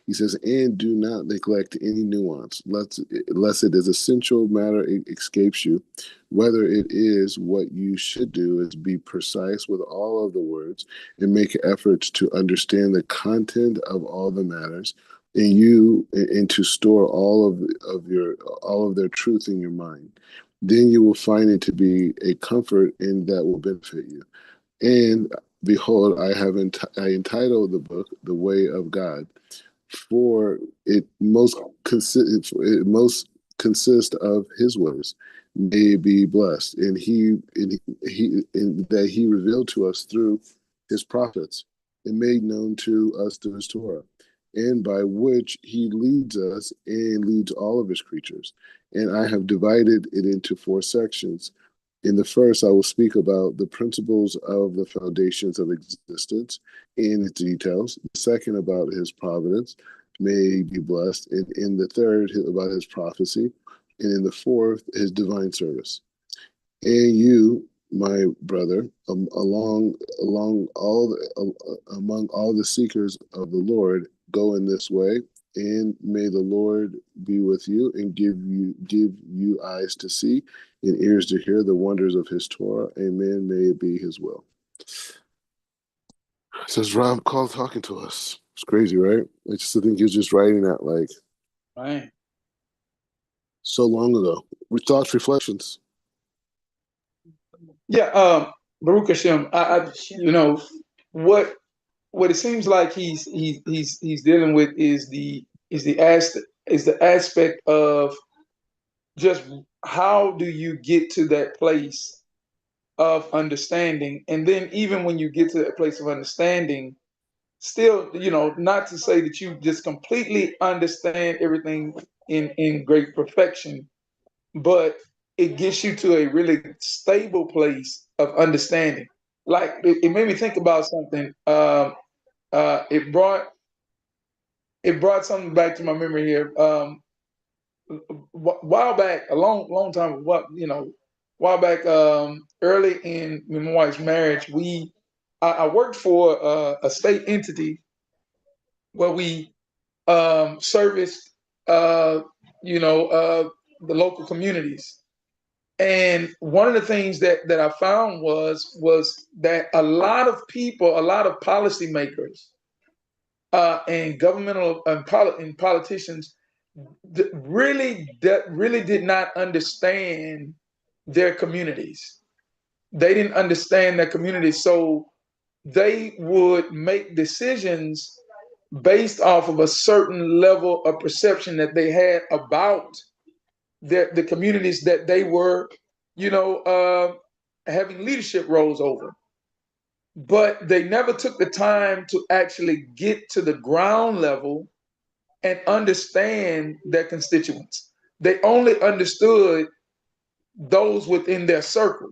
He says, and do not neglect any nuance, lest it is essential matter escapes you. Whether it is what you should do is be precise with all of the words and make efforts to understand the content of all the matters, and to store all of their truth in your mind. Then you will find it to be a comfort and that will benefit you. And behold, I entitled the book "The Way of God," for it most consists of His ways, may be blessed, and that He revealed to us through His prophets, and made known to us through His Torah, and by which He leads us and leads all of His creatures. And I have divided it into 4 sections. In the first, I will speak about the principles of the foundations of existence in its details. The second, about His providence, may be blessed. And in the third, about His prophecy. And in the fourth, His divine service. And you, my brother, among all the seekers of the Lord, go in this way, And may the Lord be with you and give you eyes to see and ears to hear the wonders of his Torah. Amen. May it be his will. Says Ram called talking to us. It's crazy, right? I just think he was just writing that like Right. so long ago. Thoughts, reflections. Yeah, Baruch Hashem. You know, what it seems like he's dealing with is the aspect of just how do you get to that place of understanding, and then even when you get to that place of understanding, still, not to say that you just completely understand everything in great perfection, but it gets you to a really stable place of understanding. Like it made me think about something. It brought something back to my memory here. While back, a long time, while back, early in my wife's marriage, I worked for a state entity where we serviced, the local communities. And one of the things that I found was that a lot of people, a lot of policymakers, and governmental and politicians really did not understand their communities. They didn't understand their communities, so they would make decisions based off of a certain level of perception that they had about the communities that they were, having leadership roles over. But they never took the time to actually get to the ground level and understand their constituents. They only understood those within their circle.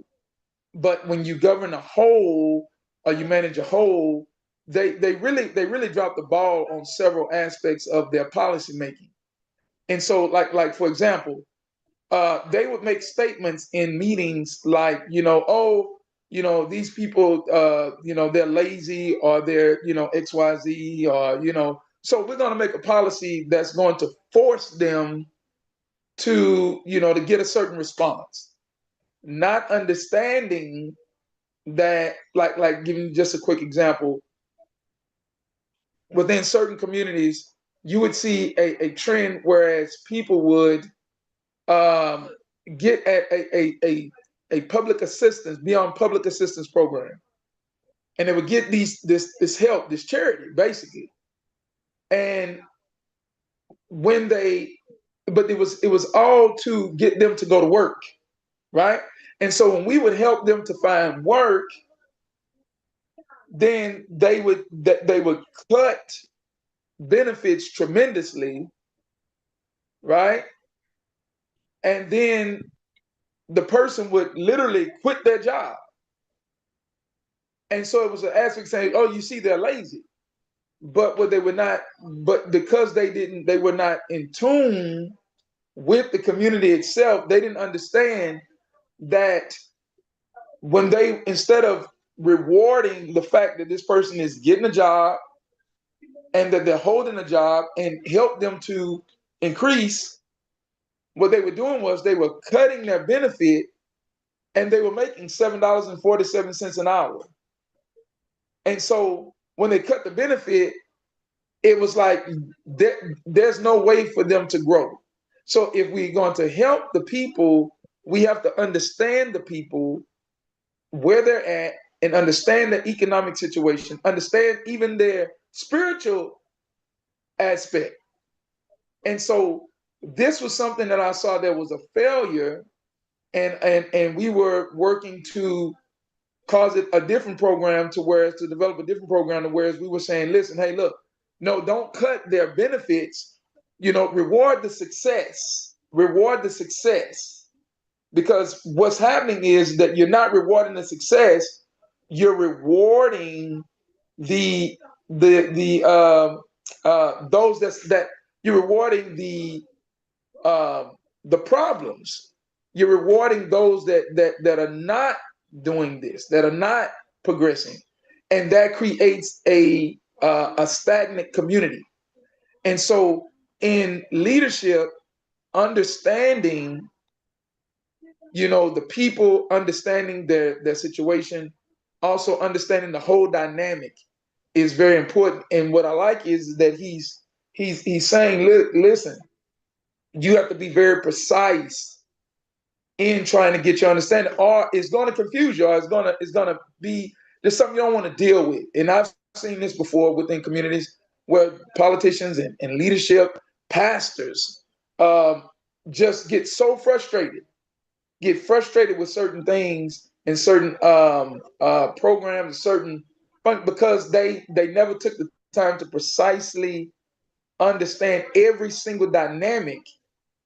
But when you govern a whole or you manage a whole, they really drop the ball on several aspects of their policy making. And so, like for example, they would make statements in meetings like, oh, these people, they're lazy, or they're, XYZ, or, so we're going to make a policy that's going to force them to get a certain response, not understanding that, like giving just a quick example, within certain communities, you would see a trend, whereas people would um, get a public assistance, be on public assistance program, and they would get this help, this charity, basically. And when they, but it was all to get them to go to work, right? And so when we would help them to find work, then they would cut benefits tremendously, right? And then the person would literally quit their job. And so it was an aspect saying, oh, you see, they're lazy. But what they were not, but because they were not in tune with the community itself, they didn't understand that when they, instead of rewarding the fact that this person is getting a job and that they're holding a job and help them to increase, what they were doing was they were cutting their benefit, and they were making $7.47 an hour. And so when they cut the benefit, it was like there's no way for them to grow. So if we're going to help the people, we have to understand the people, where they're at, and understand the economic situation, understand even their spiritual aspect. And so this was something that I saw that was a failure, and we were working to cause it a different program, to develop a different program, to whereas we were saying, listen, hey, look, no, don't cut their benefits, reward the success, because what's happening is that you're not rewarding the success, you're rewarding those that you're rewarding the problems. You're rewarding those that are not doing this, that are not progressing, and that creates a stagnant community. And so in leadership, understanding, the people, understanding their situation, also understanding the whole dynamic is very important. And what I like is that he's saying, listen, you have to be very precise in trying to get your understanding, or it's going to confuse you, or it's gonna be just something you don't want to deal with. And I've seen this before within communities where politicians and leadership, pastors, um, just get frustrated with certain things and certain programs, certain because they never took the time to precisely understand every single dynamic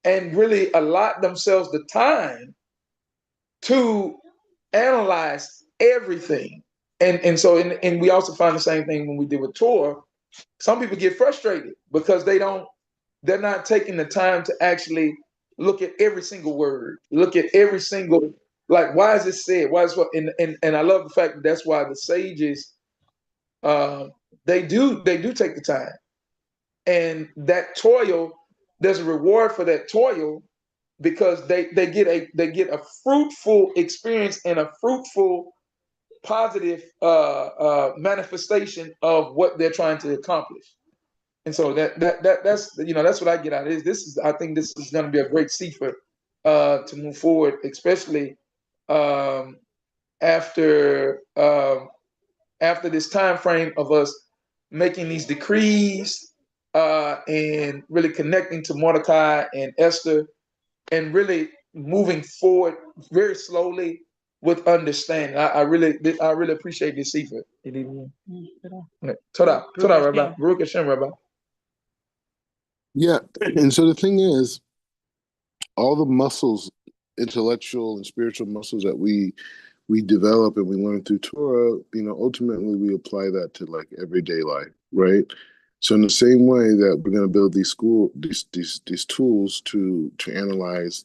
and really allot themselves the time to analyze everything. And so and we also find the same thing when we deal with Torah. Some people get frustrated because they're not taking the time to actually look at every single word, look at every single, like, why is it said? Why is what? And I love the fact that that's why the sages, uh, they do take the time, and that toil, there's a reward for that toil because they get a fruitful experience and a fruitful positive manifestation of what they're trying to accomplish. And so that's what I get out of this. I think this is going to be a great seeker to move forward, especially um, after after this time frame of us making these decrees and really connecting to Mordecai and Esther and really moving forward very slowly with understanding. I really appreciate this seeker. Toda, Rabbi. Baruch Hashem, Rabbi. Yeah, and so the thing is, all the muscles, intellectual and spiritual muscles that we develop and we learn through Torah, ultimately we apply that to like everyday life, right? So in the same way that we're going to build these tools to analyze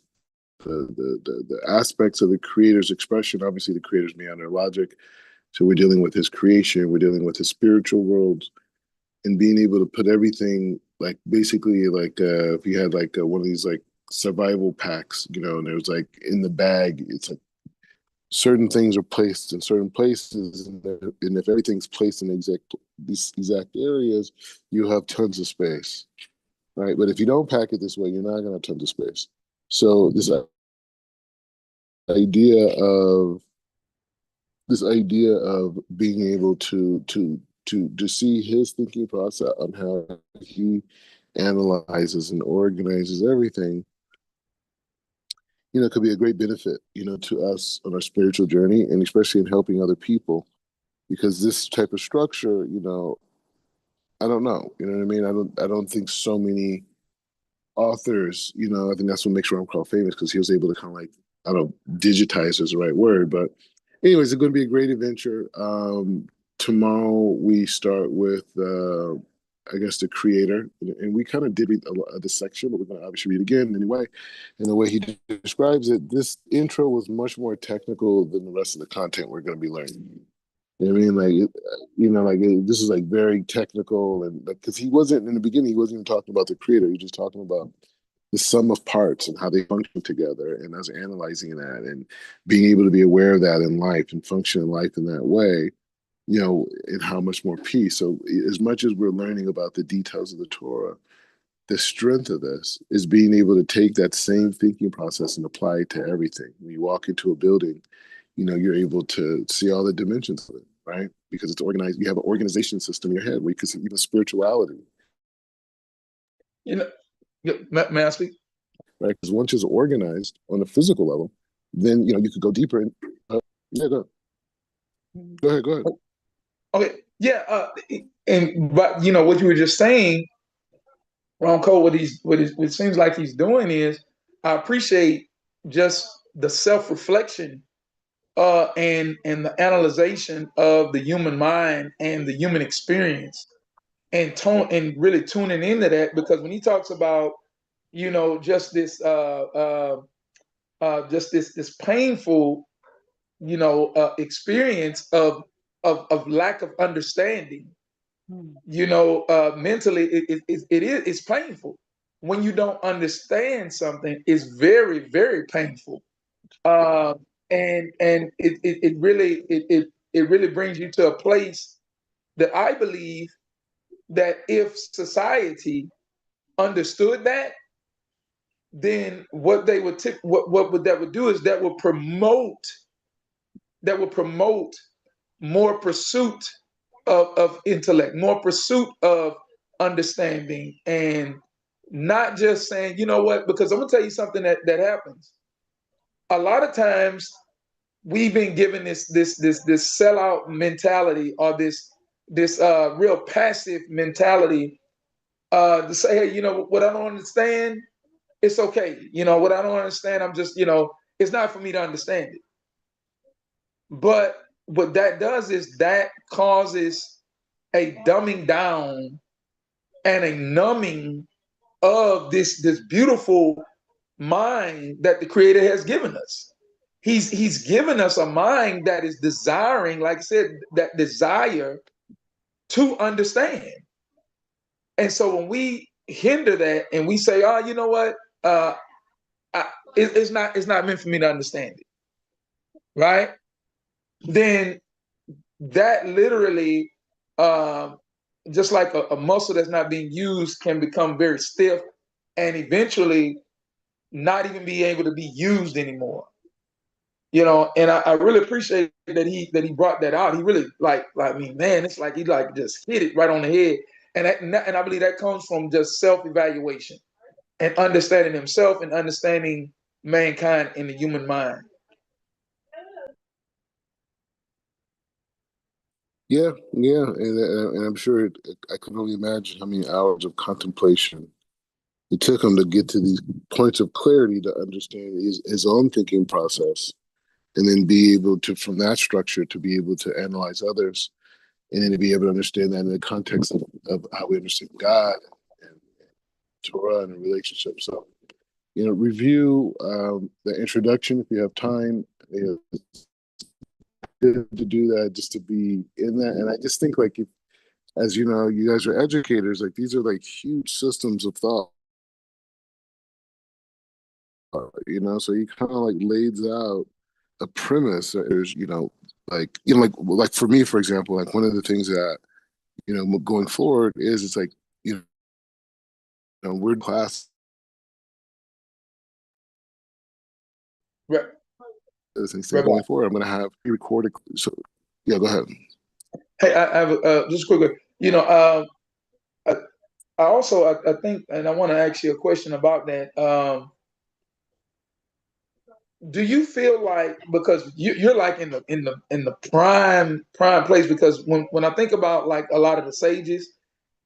the aspects of the creator's expression. Obviously, the creator's beyond our logic, so we're dealing with his creation, we're dealing with his spiritual world, and being able to put everything like basically like if you had like one of these like survival packs, and there's like in the bag, it's like certain things are placed in certain places, and if everything's placed in these exact areas, you have tons of space, right? But if you don't pack it this way, you're not going to have tons of space. So this idea of being able to see his thinking process on how he analyzes and organizes everything, could be a great benefit, to us on our spiritual journey, and especially in helping other people, because this type of structure, I don't know, you know what I mean? I don't think so many authors, I think that's what makes Ram Crowd famous, because he was able to kind of like, I don't know, digitize is the right word, but anyways, it's going to be a great adventure. Tomorrow we start with, I guess, the creator, and we kind of did read this section, but we're going to obviously read again anyway. And the way he describes it, this intro was much more technical than the rest of the content we're going to be learning. You know what I mean? This is like very technical, and because he wasn't in the beginning, he wasn't even talking about the creator. He was just talking about the sum of parts and how they function together, and us analyzing that and being able to be aware of that in life and function in life in that way, and how much more peace. So as much as we're learning about the details of the Torah, the strength of this is being able to take that same thinking process and apply it to everything. When you walk into a building, you're able to see all the dimensions of it, right? Because it's organized. You have an organization system in your head where you can see even spirituality. May I speak? Right? Because once it's organized on a physical level, then you could go deeper. And yeah, go ahead. Okay, yeah, but what you were just saying, Ron Cole, what it seems like he's doing is, I appreciate just the self-reflection and the analyzation of the human mind and the human experience, and really tuning into that, because when he talks about just this this painful experience of lack of understanding, mentally it's painful, when you don't understand something is very, very painful. Uh, and it really brings you to a place that I believe that if society understood that, then what they would what that would do is that would promote more pursuit of intellect, more pursuit of understanding, and not just saying, you know what, because I'm gonna tell you something that happens. A lot of times we've been given this sellout mentality, or this real passive mentality, to say, hey, you know what I don't understand, it's okay. You know what I don't understand, I'm just, it's not for me to understand it. But what that does is that causes a dumbing down and a numbing of this beautiful mind that the Creator has given us. He's given us a mind that is desiring, like I said, that desire to understand. And so when we hinder that and we say, oh, you know what, uh, it's not meant for me to understand it, right? Then that literally, um, just like a muscle that's not being used, can become very stiff and eventually not even be able to be used anymore. And I really appreciate that he brought that out. He really, I mean, man, it's like he like just hit it right on the head. And I believe that comes from just self-evaluation and understanding himself and understanding mankind in the human mind. Yeah, yeah, and I'm sure I can only imagine how many hours of contemplation it took him to get to these points of clarity to understand his own thinking process, and then be able to, from that structure, to be able to analyze others, and then to be able to understand that in the context of how we understand God and Torah and a relationship. So, review the introduction if you have time. Good to do that, just to be in that. And I just think, like, if, as you know, you guys are educators, like these are like huge systems of thought, so he kind of like lays out a premise. There's, like for me, for example, like one of the things that, going forward is, it's like, we're class Right. and say, going forward, I'm going to have pre-recorded. So, yeah, go ahead. Hey, I have just quickly, I, I think, and I want to ask you a question about that. Do you feel like, because you're like in the prime place, because when I think about like a lot of the sages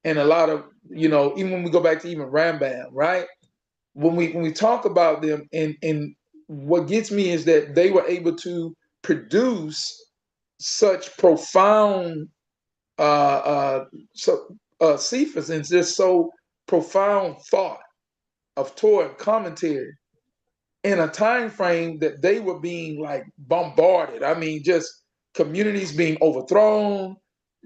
and a lot of, even when we go back to even Rambam, right? When we talk about them, and what gets me is that they were able to produce such profound cephas, and just so profound thought of Torah and commentary in a time frame that they were being like bombarded. I mean, just communities being overthrown,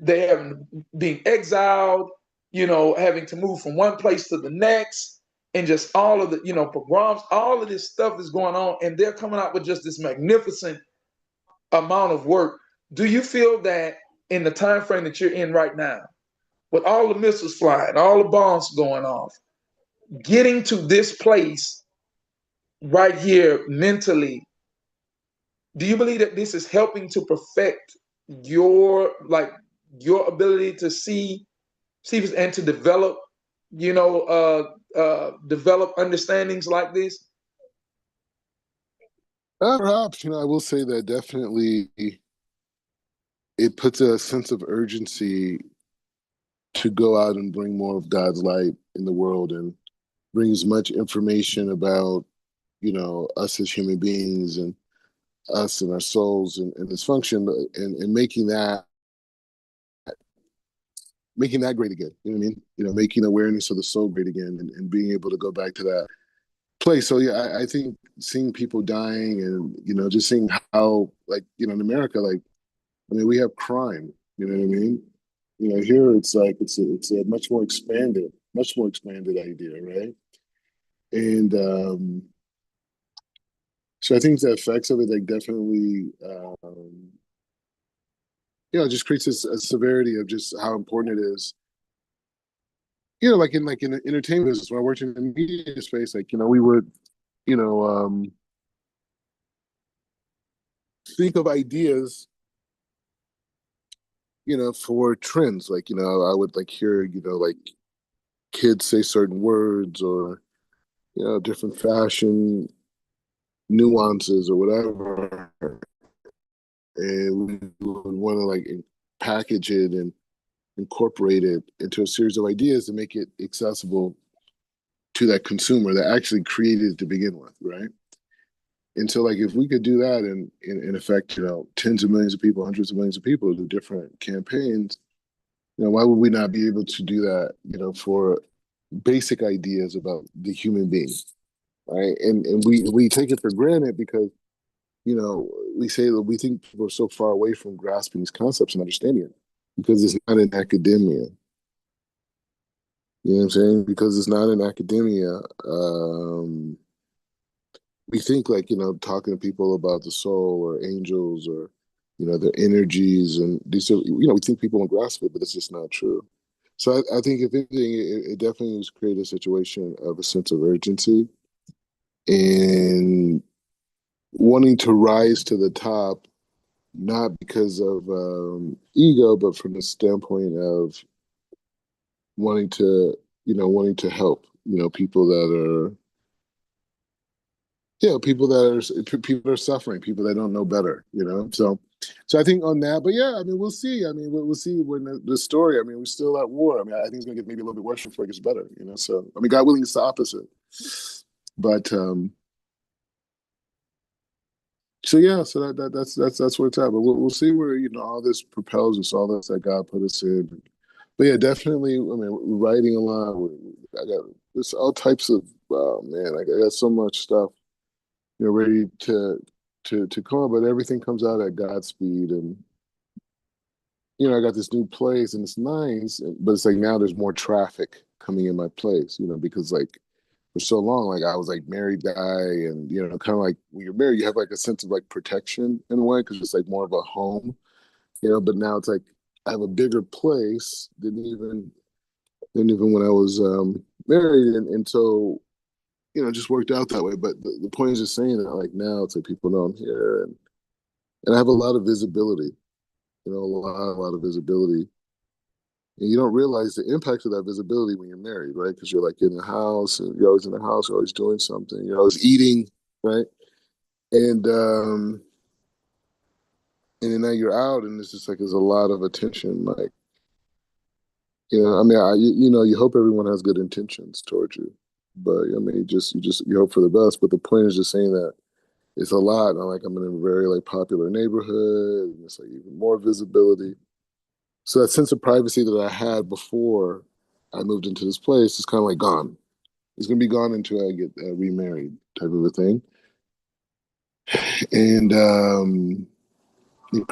they having being exiled, having to move from one place to the next, and just all of the, pogroms, all of this stuff is going on, and they're coming out with just this magnificent amount of work. Do you feel that in the time frame that you're in right now, with all the missiles flying, all the bombs going off, getting to this place right here mentally, do you believe that this is helping to perfect your ability to see and to develop, develop understandings like this? Perhaps, I will say that definitely it puts a sense of urgency to go out and bring more of God's light in the world, and bring as much information about, us as human beings, and us and our souls, and its function, and making that great again. You know what I mean? Making awareness of the soul great again, and being able to go back to that place. So yeah, I think seeing people dying, and just seeing how, like, in America, like, I mean, we have crime. You know what I mean? Here it's like it's a much more expanded idea, right? And so I think the effects of it, like, definitely, it just creates this a severity of just how important it is. Like in the entertainment business, when I worked in the media space, like, we would, you know, think of ideas, for trends. Like, I would like hear, like kids say certain words, or, different fashion nuances or whatever. And we would want to like package it and incorporate it into a series of ideas to make it accessible to that consumer that actually created it to begin with, right? And so, like, if we could do that and in effect, tens of millions of people, hundreds of millions of people do different campaigns, why would we not be able to do that, for basic ideas about the human being, right? And we take it for granted because, we say that we think people are so far away from grasping these concepts and understanding it because it's not in academia. You know what I'm saying? Because it's not in academia. We think, like, talking to people about the soul or angels or, their energies, and these are, we think people won't grasp it, but it's just not true. So I think if anything, it definitely has created a situation of a sense of urgency and wanting to rise to the top, not because of ego, but from the standpoint of wanting to, wanting to help, people that are, people that are suffering, people that don't know better, So I think on that, but yeah, I mean, we'll see. I mean, we'll see when the story. I mean, we're still at war. I mean, I think it's gonna get maybe a little bit worse before it gets better, So I mean, God willing, it's the opposite. But so yeah, so that's where it's at. But we'll see where all this propels us, all this that God put us in. But yeah, definitely. I mean, we're writing a lot. I got there's all types of. Oh man, I got so much stuff, ready to come up, but everything comes out at God's speed. And I got this new place and it's nice, but it's like now there's more traffic coming in my place, because like for so long, like I was like married guy, and kind of like when you're married, you have like a sense of like protection in a way because it's like more of a home, But now it's like I have a bigger place than even when I was married, and so it just worked out that way. But the point is just saying that like now it's like people know I'm here, and I have a lot of visibility, a lot of visibility. And you don't realize the impact of that visibility when you're married, right? Because you're like in the house, and you're always in the house, you're always doing something, you're always eating, right? And and then now you're out, and it's just like there's a lot of attention, like I mean, you hope everyone has good intentions towards you, but I mean, you hope for the best. But the point is just saying that it's a lot. And like I'm in a very like popular neighborhood, and it's like even more visibility. So that sense of privacy that I had before I moved into this place is kind of like gone. It's gonna be gone until I get remarried, type of a thing. And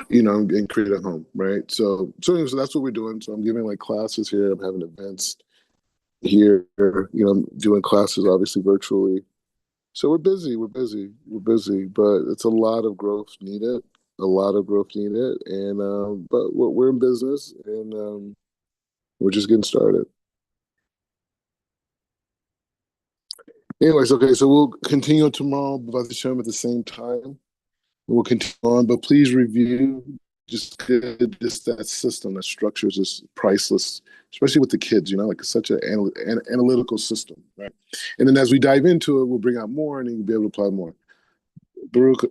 and create a home, right? So that's what we're doing. So I'm giving like classes here. I'm having events here. I'm doing classes obviously virtually. So we're busy, but it's a lot of growth needed. A lot of growth needed, and but we're in business, and we're just getting started. Anyways, okay, so we'll continue tomorrow, B'ezras Hashem, at the same time. We'll continue on, but please review just that system, that structure is just priceless, especially with the kids. Like it's such an analytical system, right? And then as we dive into it, we'll bring out more, and you'll be able to apply more. Baruch